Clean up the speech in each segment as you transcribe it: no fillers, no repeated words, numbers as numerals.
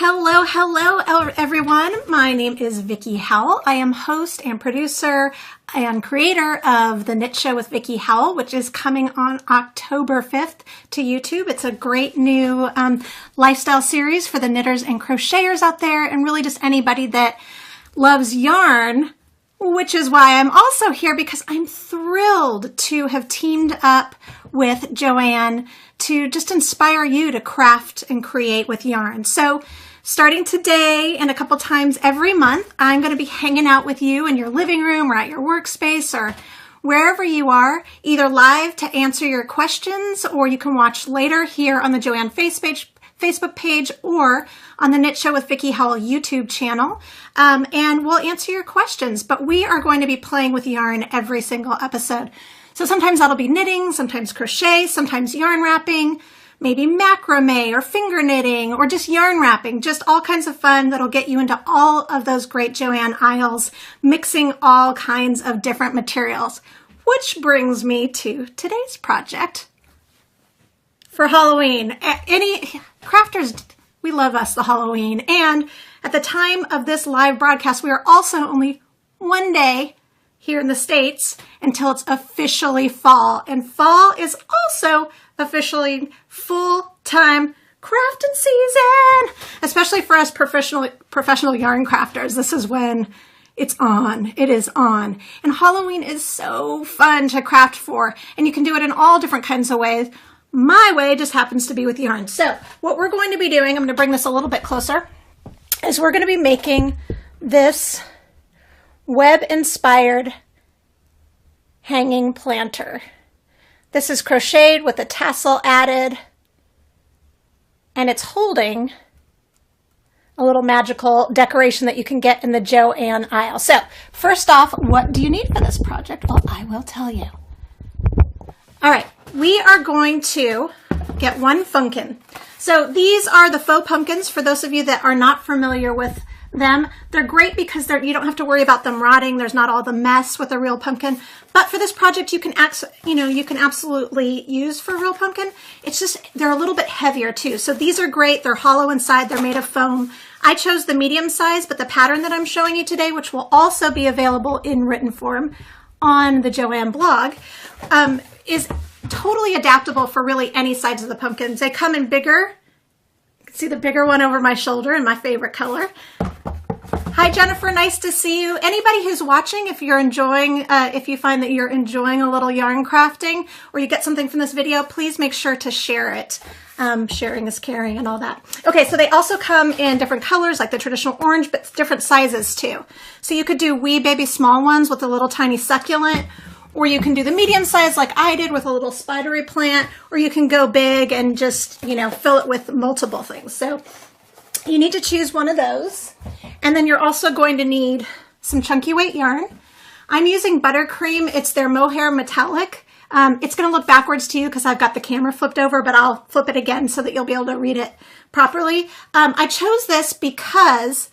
Hello everyone. My name is Vicki Howell. I am host and producer and creator of the Knit Show with Vicki Howell, which is coming on October 5th to YouTube. It's a great new lifestyle series for the knitters and crocheters out there, and really just anybody that loves yarn, which is why I'm also here, because I'm thrilled to have teamed up with JOANN to just inspire you to craft and create with yarn. So starting today and a couple times every month, I'm going to be hanging out with you in your living room or at your workspace or wherever you are, either live to answer your questions, or you can watch later here on the JOANN Facebook page or on the Knit Show with Vicki Howell YouTube channel, and we'll answer your questions. But we are going to be playing with yarn every single episode. So sometimes that'll be knitting, sometimes crochet, sometimes yarn wrapping, maybe macrame or finger knitting, or just yarn wrapping, just all kinds of fun that'll get you into all of those great JOANN aisles, mixing all kinds of different materials. Which brings me to today's project for Halloween. Any crafters, we love us the Halloween. And at the time of this live broadcast, we are also only one day here in the States until it's officially fall. And fall is also officially full-time crafting season, especially for us professional yarn crafters. This is when it's on. It is on. And Halloween is so fun to craft for, and you can do it in all different kinds of ways. My way just happens to be with yarn. So what we're going to be doing, I'm going to bring this a little bit closer, is we're going to be making this web-inspired hanging planter. This is crocheted with a tassel added, and it's holding a little magical decoration that you can get in the JOANN aisle. So first off, what do you need for this project? Well, I will tell you. All right, we are going to get one pumpkin. So these are the faux pumpkins. For those of you that are not familiar with them, they're great because you don't have to worry about them rotting. There's not all the mess with a real pumpkin. But for this project, you can absolutely use for a real pumpkin. It's just they're a little bit heavier too. So these are great. They're hollow inside. They're made of foam. I chose the medium size, but the pattern that I'm showing you today, which will also be available in written form on the JOANN blog, is totally adaptable for really any size of the pumpkins. They come in bigger. You can see the bigger one over my shoulder in my favorite color. Hi, Jennifer. Nice to see you. Anybody who's watching, if you're enjoying, if you find that you're enjoying a little yarn crafting, or you get something from this video, please make sure to share it. Sharing is caring and all that. Okay, so they also come in different colors, like the traditional orange, but different sizes too. So you could do wee baby small ones with a little tiny succulent, or you can do the medium size like I did with a little spidery plant, or you can go big and just, fill it with multiple things. So you need to choose one of those. And then you're also going to need some chunky weight yarn. I'm using buttercream. It's their mohair metallic. It's going to look backwards to you because I've got the camera flipped over, but I'll flip it again so that you'll be able to read it properly. I chose this because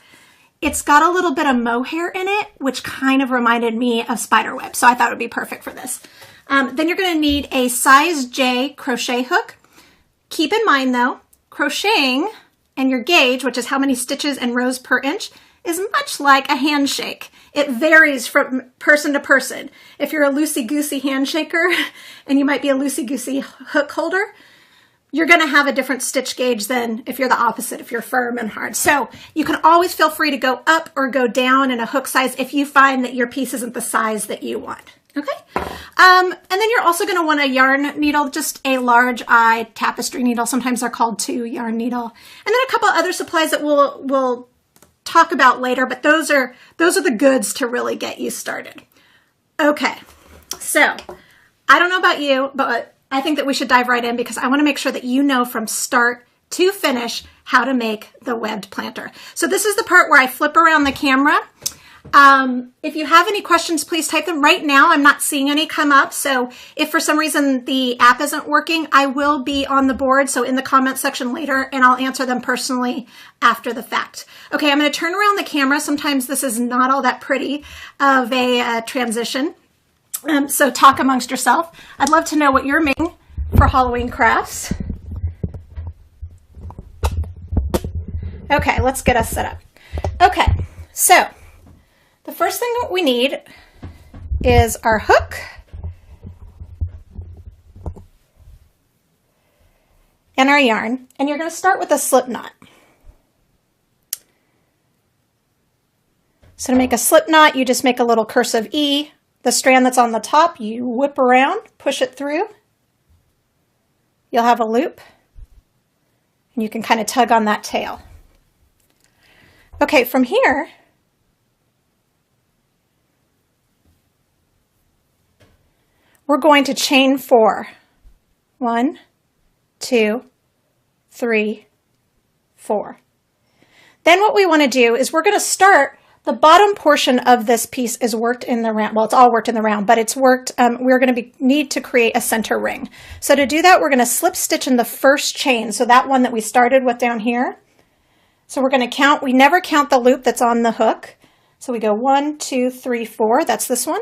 it's got a little bit of mohair in it, which kind of reminded me of spiderweb. So I thought it would be perfect for this. Then you're going to need a size J crochet hook. Keep in mind though, crocheting and your gauge, which is how many stitches and rows per inch, is much like a handshake. It varies from person to person. If you're a loosey-goosey handshaker and you might be a loosey-goosey hook holder, you're going to have a different stitch gauge than if you're the opposite, if you're firm and hard. So you can always feel free to go up or go down in a hook size if you find that your piece isn't the size that you want. Okay. And then you're also going to want a yarn needle, just a large eye tapestry needle. Sometimes they're called 2 yarn needle. And then a couple other supplies that we'll talk about later, but those are the goods to really get you started. Okay. So I don't know about you, but I think that we should dive right in because I want to make sure that you know from start to finish how to make the webbed planter. So this is the part where I flip around the camera. If you have any questions, please type them right now. I'm not seeing any come up. So if for some reason the app isn't working, I will be on the board. So in the comment section later, and I'll answer them personally after the fact. Okay, I'm going to turn around the camera. Sometimes this is not all that pretty of a transition. So talk amongst yourself. I'd love to know what you're making for Halloween crafts. Okay, let's get us set up. Okay, so the first thing that we need is our hook and our yarn, and you're going to start with a slip knot. So to make a slip knot, you just make a little cursive E. The strand that's on the top, you whip around, push it through. You'll have a loop, and you can kind of tug on that tail. Okay, from here, we're going to chain 4. 1, 2, 3, 4. Then what we want to do is we're going to start, the bottom portion of this piece is worked in the round. Well, it's all worked in the round, but it's worked, we're going to need to create a center ring. So to do that, we're going to slip stitch in the first chain. So that one that we started with down here. So we're going to count, we never count the loop that's on the hook. So we go 1, 2, 3, 4, that's this one.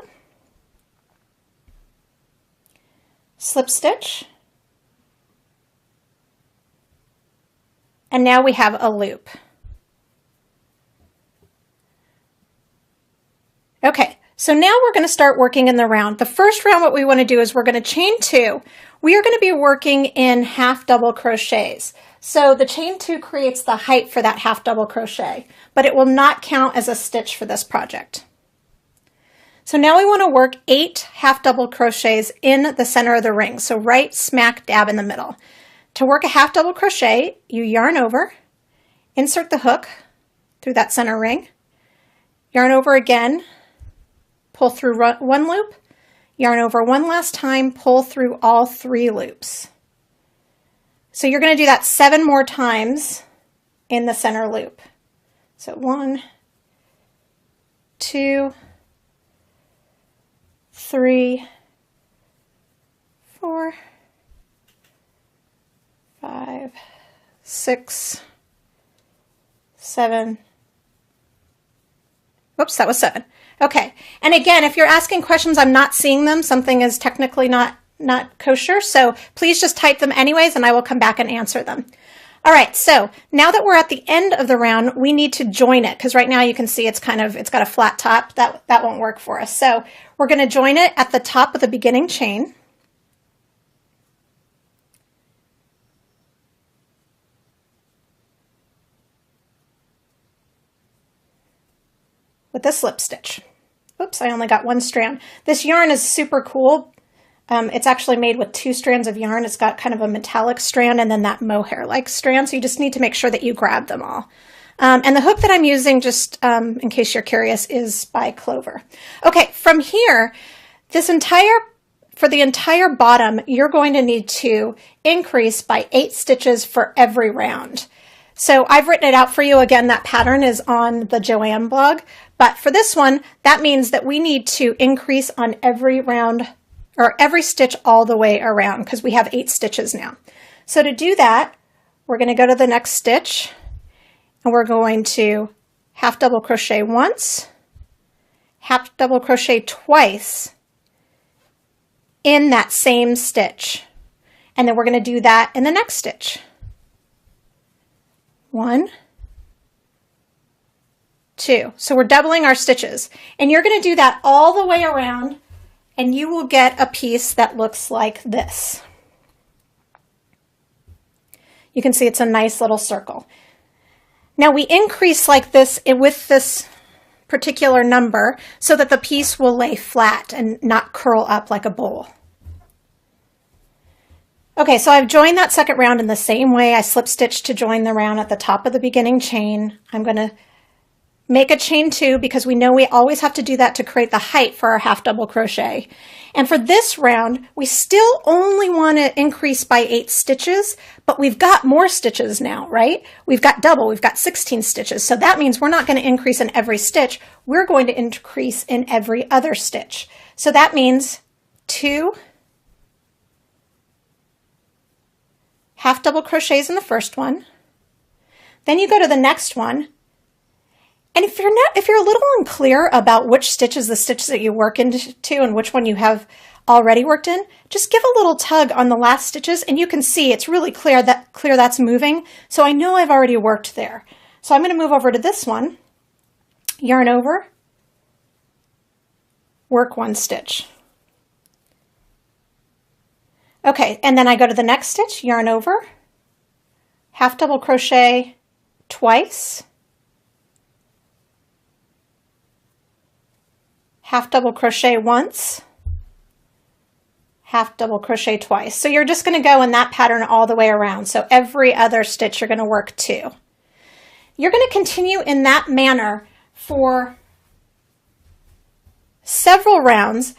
Slip stitch. And now we have a loop. Okay, so now we're going to start working in the round. The first round, what we want to do is we're going to chain 2. We are going to be working in half double crochets. So the chain 2 creates the height for that half double crochet, but it will not count as a stitch for this project. So now we want to work 8 half double crochets in the center of the ring. So right smack dab in the middle. To work a half double crochet, you yarn over, insert the hook through that center ring, yarn over again, pull through one loop, yarn over one last time, pull through all 3 loops. So you're going to do that 7 more times in the center loop. So 1, 2, 3, 4, 5, 6, 7. Whoops, that was 7. Okay, and again, if you're asking questions, I'm not seeing them. Something is technically not kosher, so please just type them anyways, and I will come back and answer them. All right, so now that we're at the end of the round, we need to join it, because right now you can see it's got a flat top. That won't work for us. So we're going to join it at the top of the beginning chain. With a slip stitch. Oops, I only got 1 strand. This yarn is super cool. It's actually made with 2 strands of yarn. It's got kind of a metallic strand and then that mohair-like strand, so you just need to make sure that you grab them all. And the hook that I'm using, just in case you're curious, is by Clover. Okay, from here, for the entire bottom, you're going to need to increase by 8 stitches for every round. So I've written it out for you. Again, that pattern is on the JOANN blog. But for this one, that means that we need to increase on every round, or every stitch all the way around, because we have 8 stitches now. So to do that, we're going to go to the next stitch, and we're going to half double crochet once, half double crochet twice in that same stitch. And then we're going to do that in the next stitch. 1, 2. So we're doubling our stitches, and you're going to do that all the way around, and you will get a piece that looks like this. You can see it's a nice little circle. Now we increase like this with this particular number so that the piece will lay flat and not curl up like a bowl. Okay, so I've joined that second round in the same way. I slip stitched to join the round at the top of the beginning chain. I'm going to make a chain 2 because we know we always have to do that to create the height for our half double crochet. And for this round, we still only want to increase by 8 stitches, but we've got more stitches now, right? We've got double, we've got 16 stitches. So that means we're not going to increase in every stitch. We're going to increase in every other stitch. So that means 2 half double crochets in the first one. Then you go to the next one. And if you're a little unclear about which stitch is the stitch that you work into and which one you have already worked in, just give a little tug on the last stitches and you can see it's really clear that's moving. So I know I've already worked there. So I'm going to move over to this one, yarn over, work 1 stitch. Okay, and then I go to the next stitch, yarn over, half double crochet twice, half double crochet once, half double crochet twice. So you're just going to go in that pattern all the way around. So every other stitch you're going to work 2. You're going to continue in that manner for several rounds,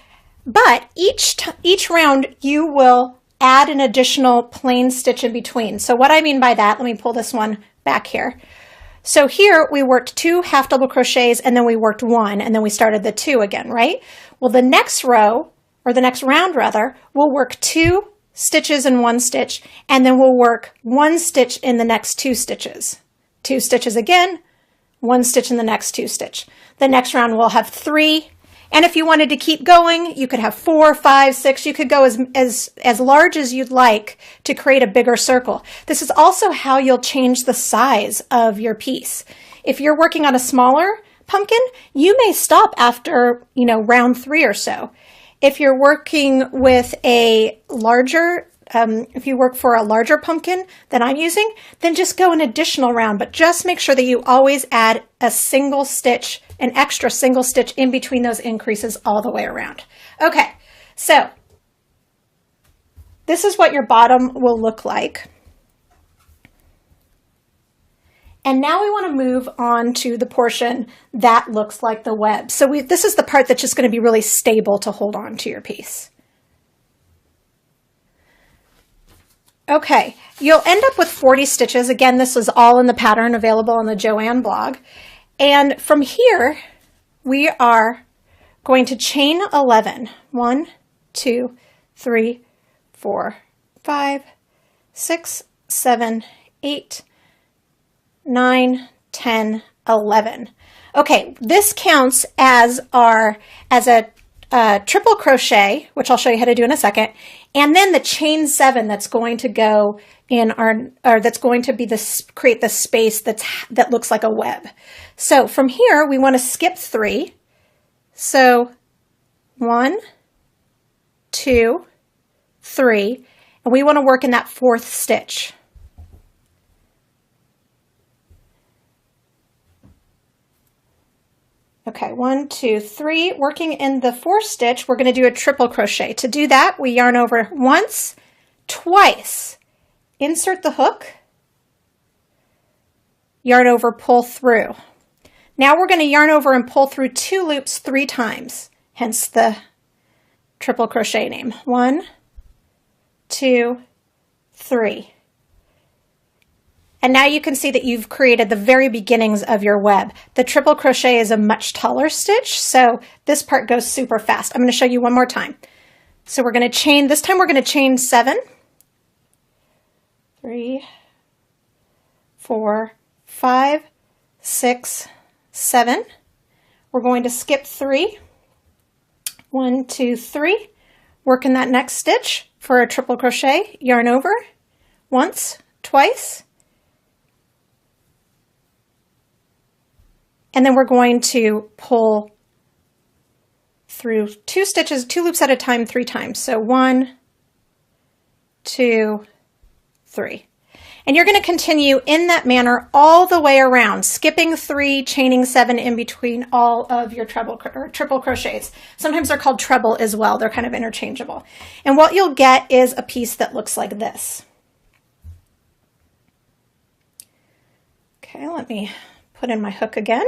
but each round you will add an additional plain stitch in between. So what I mean by that, let me pull this one back here. So here we worked 2 half double crochets and then we worked 1 and then we started the 2 again, right? Well, the next row, or the next round rather, we'll work 2 stitches in 1 stitch and then we'll work 1 stitch in the next 2 stitches. 2 stitches again, 1 stitch in the next 2 stitch. The next round we'll have 3. And if you wanted to keep going, you could have 4, 5, 6. You could go as large as you'd like to create a bigger circle. This is also how you'll change the size of your piece. If you're working on a smaller pumpkin, you may stop after, round 3 or so. If you're working with a larger, if you work for a larger pumpkin than I'm using, then just go an additional round, but just make sure that you always add a single stitch, an extra single stitch in between those increases all the way around. Okay, so this is what your bottom will look like. And now we want to move on to the portion that looks like the web. So this is the part that's just going to be really stable to hold on to your piece. Okay, you'll end up with 40 stitches. Again, this is all in the pattern available on the JOANN blog. And from here, we are going to chain 11. 1, 2, 3, 4, 5, 6, 7, 8, 9, 10, 11. Okay, this counts as a triple crochet, which I'll show you how to do in a second, and then the chain 7 that's going to go in that's going to be create the space that looks like a web. So from here we want to skip 3. So 1, 2, 3, and we want to work in that 4th stitch. Okay, 1, 2, 3, working in the 4th stitch, we're going to do a triple crochet. To do that, we yarn over once, twice, insert the hook, yarn over, pull through. Now we're going to yarn over and pull through 2 loops 3 times, hence the triple crochet name. 1, 2, 3. And now you can see that you've created the very beginnings of your web. The triple crochet is a much taller stitch, so this part goes super fast. I'm going to show you one more time. So we're going to chain, this time we're going to chain 7, 3, 4, 5, 6, 7. We're going to skip 3, 1, 2, 3, work in that next stitch for a triple crochet, yarn over, once, twice, and then we're going to pull through 2 stitches, 2 loops at a time, 3 times. So 1, 2, 3. And you're going to continue in that manner all the way around, skipping 3, chaining 7 in between all of your triple crochets. Sometimes they're called treble as well. They're kind of interchangeable. And what you'll get is a piece that looks like this. Okay, let me put in my hook again.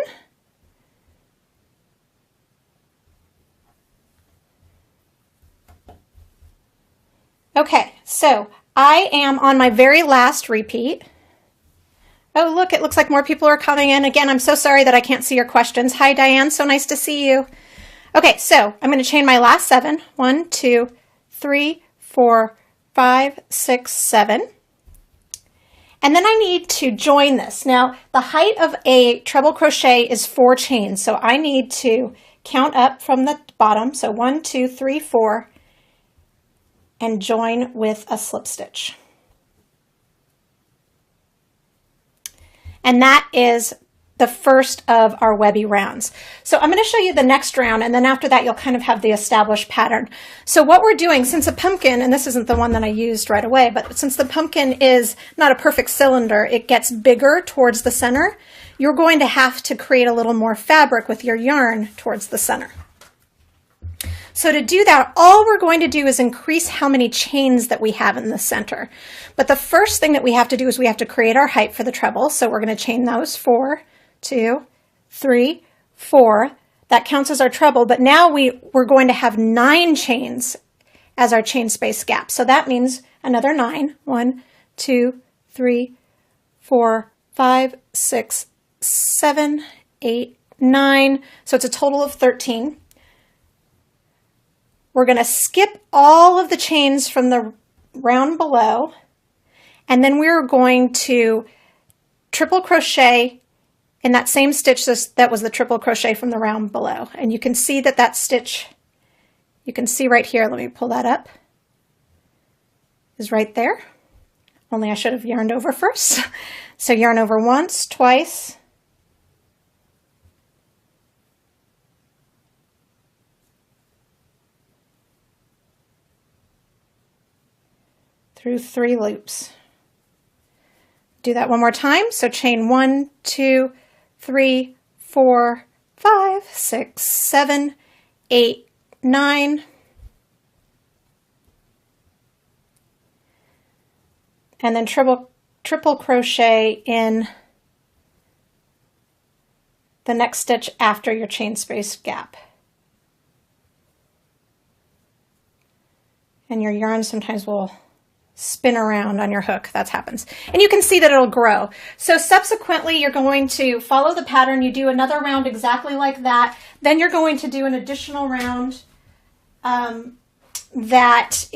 Okay, so I am on my very last repeat. Oh, look, it looks like more people are coming in. Again, I'm so sorry that I can't see your questions. Hi, Diane, so nice to see you. Okay, so I'm going to chain my last 7. 1, 2, 3, 4, 5, 6, 7. And then I need to join this. Now, the height of a treble crochet is 4 chains, so I need to count up from the bottom. So 1, 2, 3, 4, and join with a slip stitch. And that is the first of our webby rounds. So I'm going to show you the next round, and then after that you'll kind of have the established pattern. So what we're doing, since a pumpkin, and this isn't the one that I used right away, but since the pumpkin is not a perfect cylinder, it gets bigger towards the center, you're going to have to create a little more fabric with your yarn towards the center. So to do that, all we're going to do is increase how many chains that we have in the center. But the first thing that we have to do is we have to create our height for the treble. So we're going to chain those 4, 2, 3, 4. That counts as our treble, but now we're going to have 9 chains as our chain space gap. So that means another 9. 1, 2, 3, 4, 5, 6, 7, 8, 9. So it's a total of 13. We're going to skip all of the chains from the round below, and then we're going to triple crochet in that same stitch that was the triple crochet from the round below. And you can see that stitch, you can see right here, let me pull that up, is right there. Only I should have yarned over first. So yarn over once, twice, through 3 loops. Do that one more time. So chain 1, 2, 3, 4, 5, 6, 7, 8, 9. And then triple crochet in the next stitch after your chain space gap. And your yarn sometimes will spin around on your hook. That happens. And you can see that it'll grow. So subsequently, you're going to follow the pattern. You do another round exactly like that. Then you're going to do an additional round that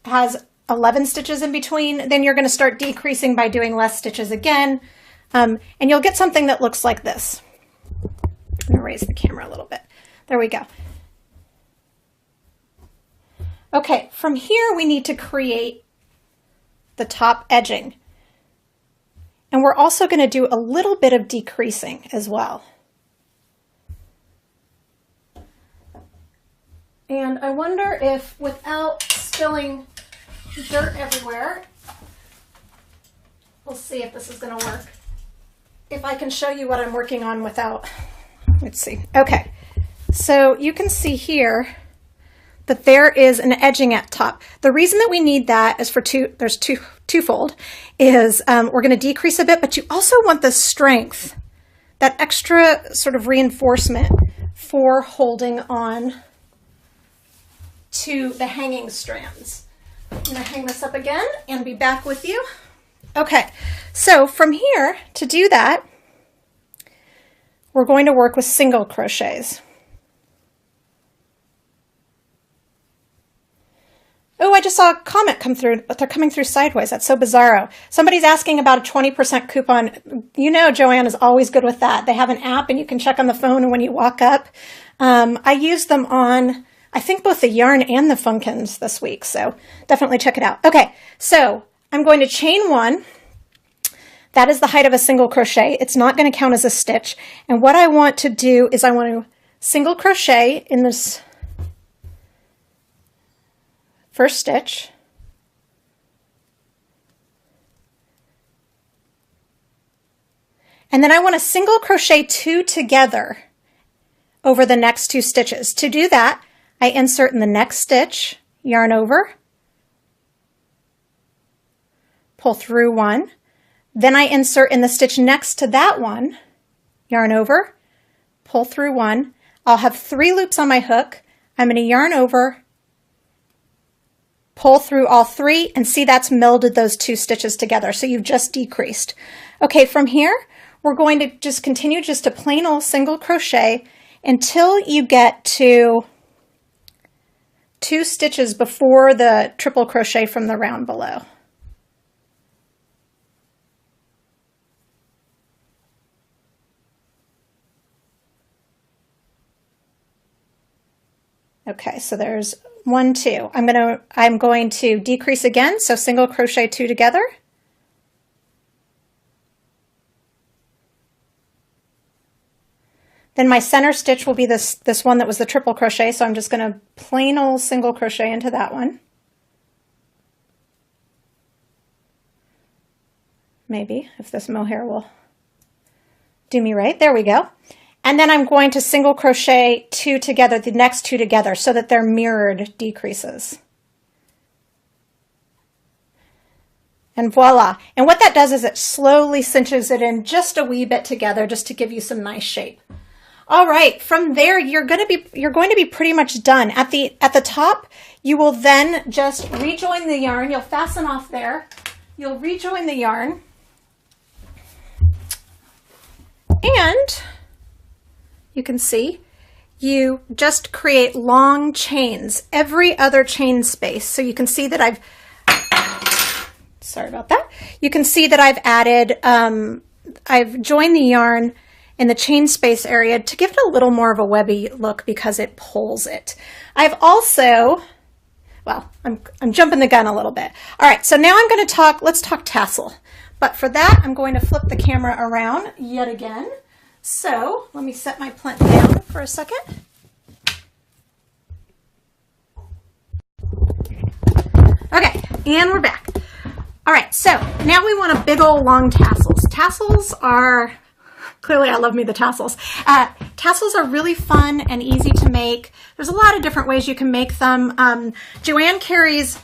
has 11 stitches in between. Then you're going to start decreasing by doing less stitches again. And you'll get something that looks like this. I'm going to raise the camera a little bit. There we go. Okay, from here we need to create the top edging. And we're also going to do a little bit of decreasing as well. And I wonder if, without spilling dirt everywhere, we'll see if this is going to work. If I can show you what I'm working on without, let's see. Okay, so you can see here that there is an edging at top. The reason that we need that is for twofold, is we're going to decrease a bit, but you also want the strength, that extra sort of reinforcement for holding on to the hanging strands. I'm going to hang this up again and be back with you. Okay, so from here, to do that, we're going to work with single crochets. Oh, I just saw a comment come through, but they're coming through sideways. That's so bizarro. Somebody's asking about a 20% coupon. You know, JOANN is always good with that. They have an app and you can check on the phone when you walk up. I used them on, I think, both the yarn and the Funkins this week. So definitely check it out. Okay, so I'm going to chain 1. That is the height of a single crochet. It's not going to count as a stitch. And what I want to do is I want to single crochet in this first stitch, and then I want to single crochet 2 together over the next 2 stitches. To do that, I insert in the next stitch, yarn over, pull through 1, then I insert in the stitch next to that one, yarn over, pull through 1. I'll have 3 loops on my hook. I'm going to yarn over, pull through all 3, and see that's melded those 2 stitches together. So you've just decreased. Okay, from here, we're going to just continue just a plain old single crochet until you get to 2 stitches before the triple crochet from the round below. Okay, so there's 1, 2. I'm going to decrease again, so single crochet 2 together. Then my center stitch will be this one that was the triple crochet, so I'm just going to plain old single crochet into that one. Maybe, if this mohair will do me right. There we go. And then I'm going to single crochet two together, the next two together, so that they're mirrored decreases. And voila. And what that does is it slowly cinches it in just a wee bit together, just to give you some nice shape. All right, from there, you're going to be pretty much done. At the top, you will then just rejoin the yarn. You'll fasten off there. You'll rejoin the yarn. And you can see, you just create long chains, every other chain space. So you can see that sorry about that. You can see that I've added, I've joined the yarn in the chain space area to give it a little more of a webby look because it pulls it. I've also, well, I'm jumping the gun a little bit. All right, so now I'm going to let's talk tassel. But for that, I'm going to flip the camera around yet again. So let me set my plant down for a second. Okay, and we're back. All right, so now we want a big old long tassels. Tassels are, clearly I love me the tassels. Tassels are really fun and easy to make. There's a lot of different ways you can make them. JOANN carries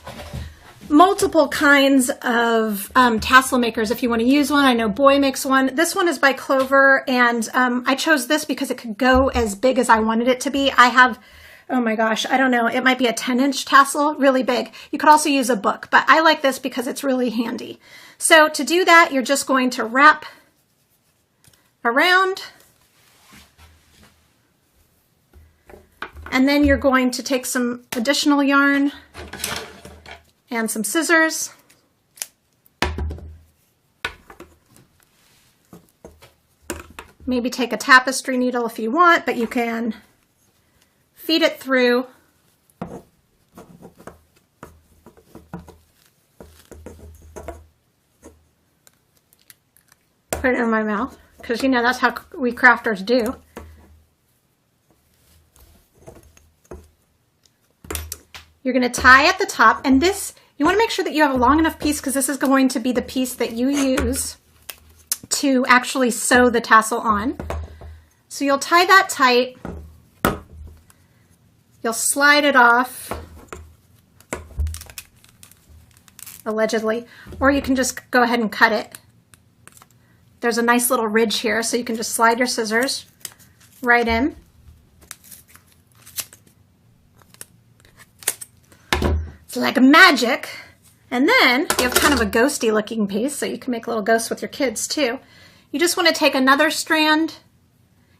multiple kinds of tassel makers if you want to use one. I know Boy makes one. This one is by Clover, and I chose this because it could go as big as I wanted it to be. I have, oh my gosh, I don't know, it might be a 10-inch tassel, really big. You could also use a book, but I like this because it's really handy. So to do that, you're just going to wrap around, and then you're going to take some additional yarn and some scissors. Maybe take a tapestry needle if you want, but you can feed it through. Put it in my mouth, because you know that's how we crafters do. You're going to tie at the top, and this, you want to make sure that you have a long enough piece, because this is going to be the piece that you use to actually sew the tassel on. So you'll tie that tight. You'll slide it off, allegedly, or you can just go ahead and cut it. There's a nice little ridge here, so you can just slide your scissors right in. It's like magic. And then you have kind of a ghosty looking piece, so you can make little ghosts with your kids too. You just want to take another strand.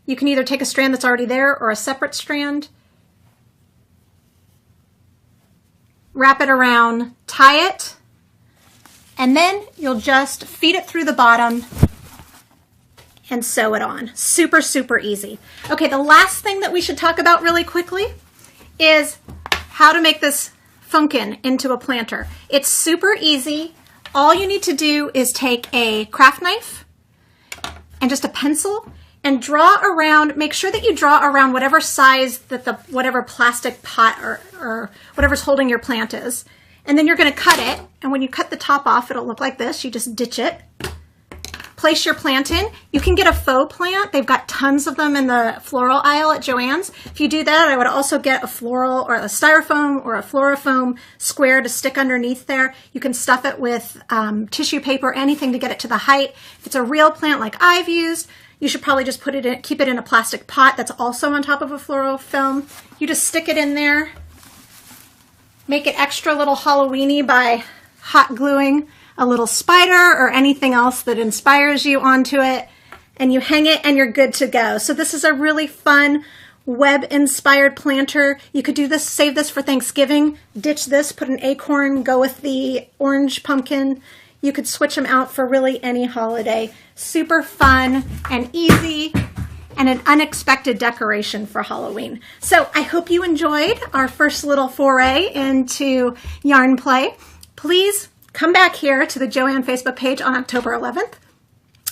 You can either take a strand that's already there or a separate strand. Wrap it around, tie it, and then you'll just feed it through the bottom and sew it on. Super, super easy. Okay, the last thing that we should talk about really quickly is how to make this funkin into a planter. It's super easy. All you need to do is take a craft knife and just a pencil and draw around, make sure that you draw around whatever size that whatever plastic pot or whatever's holding your plant is. And then you're going to cut it, and when you cut the top off, it'll look like this. You just ditch it. Place your plant in. You can get a faux plant. They've got tons of them in the floral aisle at JOANN's. If you do that, I would also get a floral or a styrofoam or a Florifoam square to stick underneath there. You can stuff it with tissue paper, anything to get it to the height. If it's a real plant like I've used, you should probably just put it in, keep it in a plastic pot that's also on top of a floral film. You just stick it in there. Make it extra little Halloween-y by hot gluing a little spider or anything else that inspires you onto it, and you hang it and you're good to go. So this is a really fun web-inspired planter. You could do this, save this for Thanksgiving, ditch this, put an acorn, go with the orange pumpkin. You could switch them out for really any holiday. Super fun and easy, and an unexpected decoration for Halloween. So I hope you enjoyed our first little foray into yarn play. Please come back here to the JOANN Facebook page on October 11th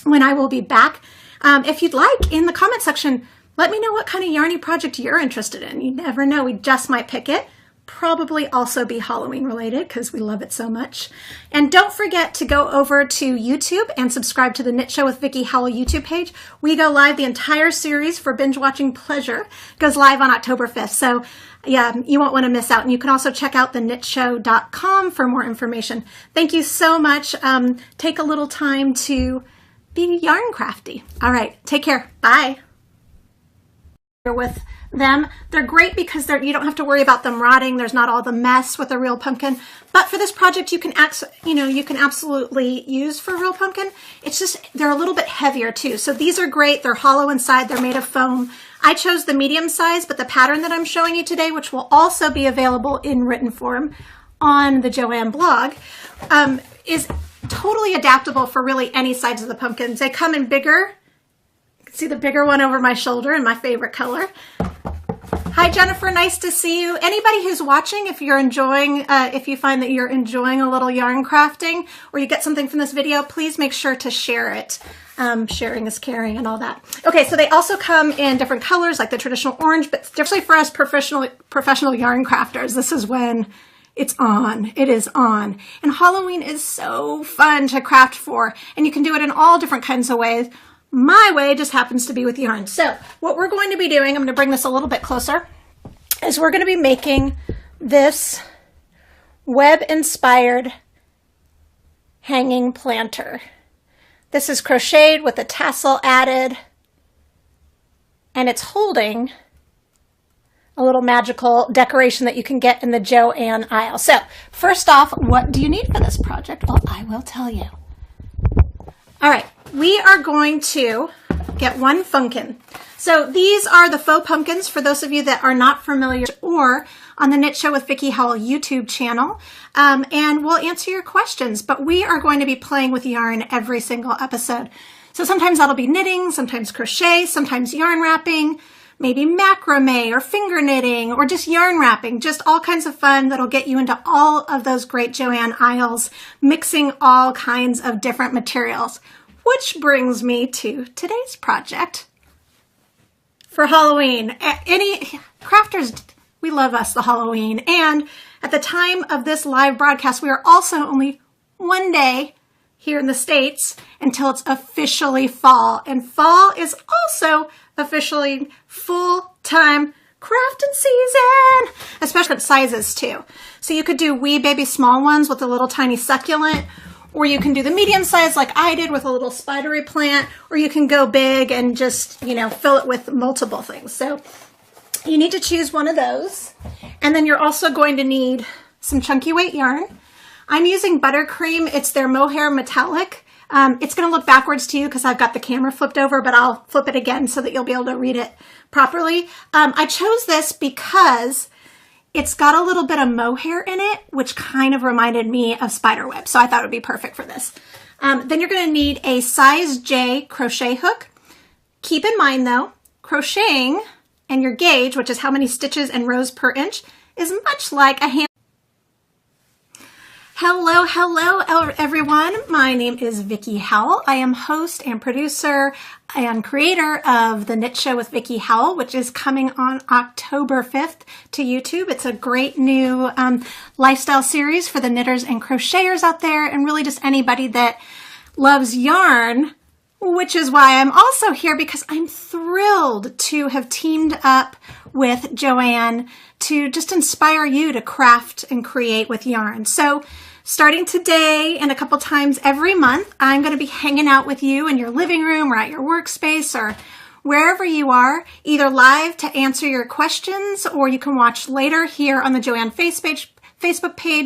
when I will be back. If you'd like, in the comment section, Let me know what kind of yarny project you're interested in. You never know, we just might pick it. Probably also be Halloween related because we love it so much. And don't forget to go over to YouTube and subscribe to the Knit Show with Vicki Howell YouTube page. We go live, the entire series for binge watching pleasure goes live on October 5th. So yeah, you won't want to miss out. And you can also check out theknitshow.com for more information. Thank you so much. Take a little time to be yarn crafty. All right, take care. Bye. With them, they're great because you don't have to worry about them rotting. There's not all the mess with a real pumpkin. But for this project, you can absolutely use for a real pumpkin. It's just they're a little bit heavier too. So these are great. They're hollow inside. They're made of foam. I chose the medium size, but the pattern that I'm showing you today, which will also be available in written form on the JOANN blog, is totally adaptable for really any size of the pumpkins. They come in bigger. See the bigger one over my shoulder in my favorite color. Hi, Jennifer. Nice to see you. Anybody who's watching, if you're enjoying, if you find that you're enjoying a little yarn crafting or you get something from this video, please make sure to share it. Sharing is caring and all that. Okay, so they also come in different colors like the traditional orange, but especially for us professional yarn crafters, this is when it's on. It is on. And Halloween is so fun to craft for, and you can do it in all different kinds of ways. My way just happens to be with yarn. So what we're going to be doing, I'm going to bring this a little bit closer, is we're going to be making this web-inspired hanging planter. This is crocheted with a tassel added, and it's holding a little magical decoration that you can get in the JOANN aisle. So first off, what do you need for this project? Well, I will tell you. All right. We are going to get one pumpkin. So these are the faux pumpkins for those of you that are not familiar or on the Knit Show with Vicki Howell YouTube channel. And we'll answer your questions, but we are going to be playing with yarn every single episode. So sometimes that'll be knitting, sometimes crochet, sometimes yarn wrapping, maybe macrame or finger knitting or just yarn wrapping, just all kinds of fun that'll get you into all of those great JOANN aisles, mixing all kinds of different materials. Which brings me to today's project for Halloween. Any crafters, we love us the Halloween. And at the time of this live broadcast, we are also only one day here in the States until it's officially fall. And fall is also officially full-time crafting season, especially sizes too. So you could do wee baby small ones with a little tiny succulent, or you can do the medium size like I did with a little spidery plant, or you can go big and just, fill it with multiple things. So you need to choose one of those. And then you're also going to need some chunky weight yarn. I'm using buttercream. It's their mohair metallic. It's going to look backwards to you because I've got the camera flipped over, but I'll flip it again so that you'll be able to read it properly. I chose this because it's got a little bit of mohair in it, which kind of reminded me of spiderweb. So I thought it would be perfect for this. Then you're going to need a size J crochet hook. Keep in mind though, crocheting and your gauge, which is how many stitches and rows per inch, is much like a hand. Hello everyone. My name is Vicki Howell. I am host and producer and creator of the Knit Show with Vicki Howell, which is coming on October 5th to YouTube. It's a great new lifestyle series for the knitters and crocheters out there, and really just anybody that loves yarn, which is why I'm also here, because I'm thrilled to have teamed up with JOANN to just inspire you to craft and create with yarn. So starting today and a couple times every month, I'm going to be hanging out with you in your living room or at your workspace or wherever you are, either live to answer your questions, or you can watch later here on the JOANN Facebook page